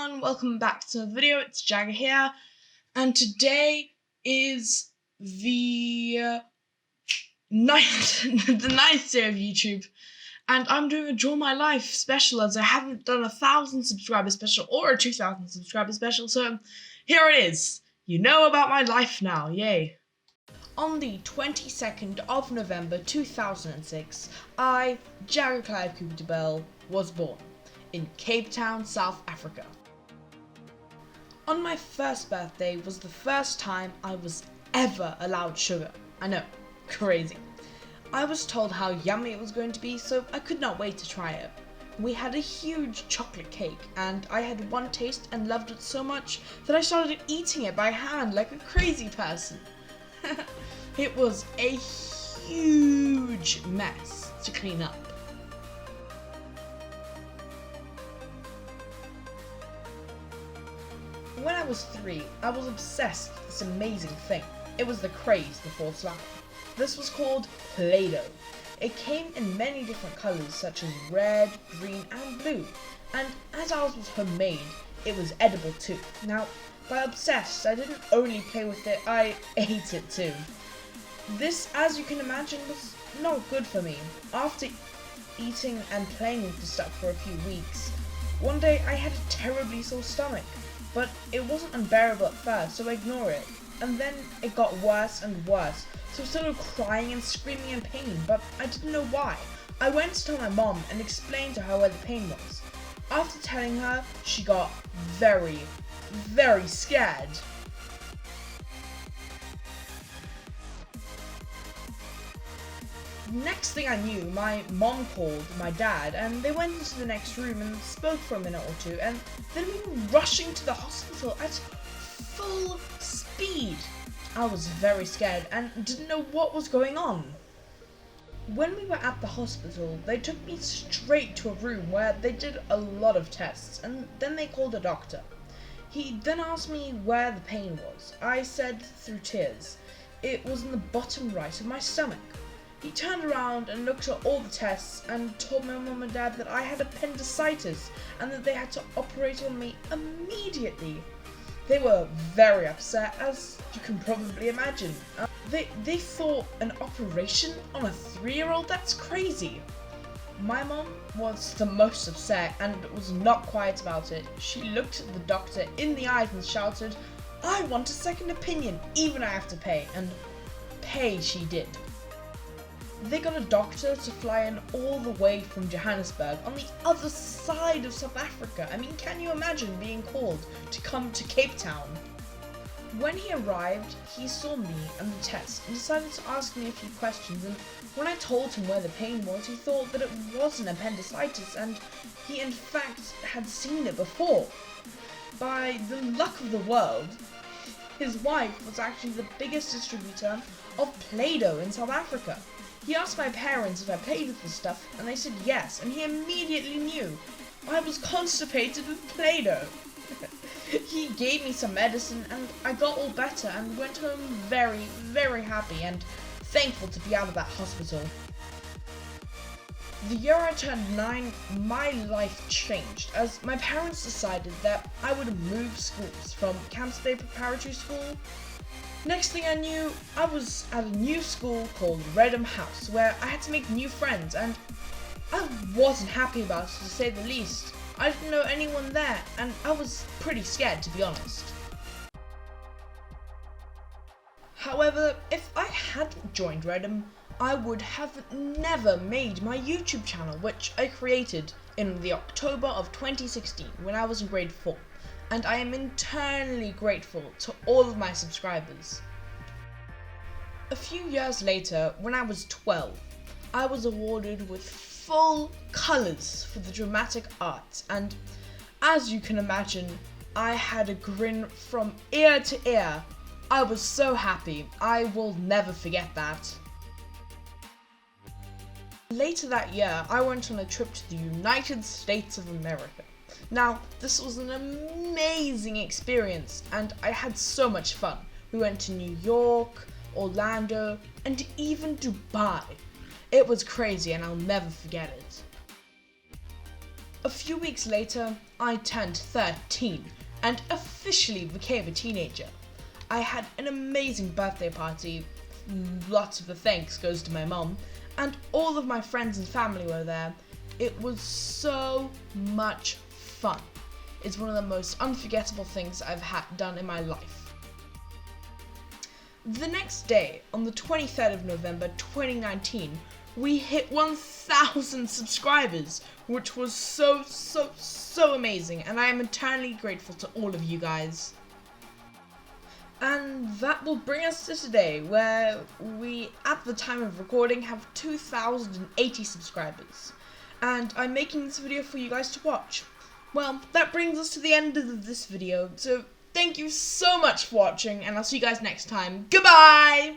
everyone, welcome back to the video. It's Jagger here, and today is the ninth day of YouTube, and I'm doing a Draw My Life special as I haven't done a 1,000 subscriber special or a 2,000 subscriber special, so here it is. You know about my life now, yay. On the 22nd of November 2006, I, Jagger Clive Cooper de Bell, was born in Cape Town, South Africa. On my first birthday was the first time I was ever allowed sugar. I know, crazy. I was told how yummy it was going to be, so I could not wait to try it. We had a huge chocolate cake, and I had one taste and loved it so much that I started eating it by hand like a crazy person. It was a huge mess to clean up. When I was 3, I was obsessed with this amazing thing. It was the craze before slime. This was called Play-Doh. It came in many different colours such as red, green and blue. And as ours was homemade, it was edible too. Now, by obsessed, I didn't only play with it, I ate it too. This, as you can imagine, was not good for me. After eating and playing with the stuff for a few weeks, one day I had a terribly sore stomach. But it wasn't unbearable at first, so I ignored it. And then it got worse and worse, so I started crying and screaming in pain, but I didn't know why. I went to tell my mom and explained to her where the pain was. After telling her, she got very, very scared. Next thing I knew, my mom called my dad and they went into the next room and spoke for a minute or two, and then we were rushing to the hospital at full speed. I was very scared and didn't know what was going on. When we were at the hospital, they took me straight to a room where they did a lot of tests, and then they called a doctor. He then asked me where the pain was. I said through tears, it was in the bottom right of my stomach. He turned around and looked at all the tests and told my mum and dad that I had appendicitis and that they had to operate on me immediately. They were very upset, as you can probably imagine. They thought an operation on a 3-year-old? That's crazy. My mum was the most upset and was not quiet about it. She looked at the doctor in the eyes and shouted, "I want a second opinion, even I have to pay," and pay she did. They got a doctor to fly in all the way from Johannesburg on the other side of South Africa. I mean, can you imagine being called to come to Cape Town? When he arrived, he saw me and the test and decided to ask me a few questions, and when I told him where the pain was, he thought that it wasn't appendicitis and he in fact had seen it before. By the luck of the world, his wife was actually the biggest distributor of Play-Doh in South Africa. He asked my parents if I played with this stuff, and they said yes, and he immediately knew I was constipated with Play-Doh. He gave me some medicine, and I got all better and went home very, very happy and thankful to be out of that hospital. The year I turned 9, my life changed, as my parents decided that I would move schools from Camps Bay Preparatory School. Next thing I knew, I was at a new school called Redham House, where I had to make new friends, and I wasn't happy about it, to say the least. I didn't know anyone there, and I was pretty scared, to be honest. However, if I hadn't joined Redham, I would have never made my YouTube channel, which I created in the October of 2016 when I was in grade 4. And I am eternally grateful to all of my subscribers. A few years later, when I was 12, I was awarded with full colours for the dramatic arts, and as you can imagine, I had a grin from ear to ear. I was so happy. I will never forget that. Later that year, I went on a trip to the United States of America. Now, this was an amazing experience, and I had so much fun. We went to New York, Orlando, and even Dubai. It was crazy, and I'll never forget it. A few weeks later, I turned 13 and officially became a teenager. I had an amazing birthday party. Lots of the thanks goes to my mum, and all of my friends and family were there. It was so much fun. It's one of the most unforgettable things I've done in my life. The next day, on the 23rd of November 2019, we hit 1,000 subscribers, which was so amazing, and I am eternally grateful to all of you guys. And that will bring us to today, where we, at the time of recording, have 2,080 subscribers. And I'm making this video for you guys to watch. Well, that brings us to the end of this video, so thank you so much for watching, and I'll see you guys next time. Goodbye!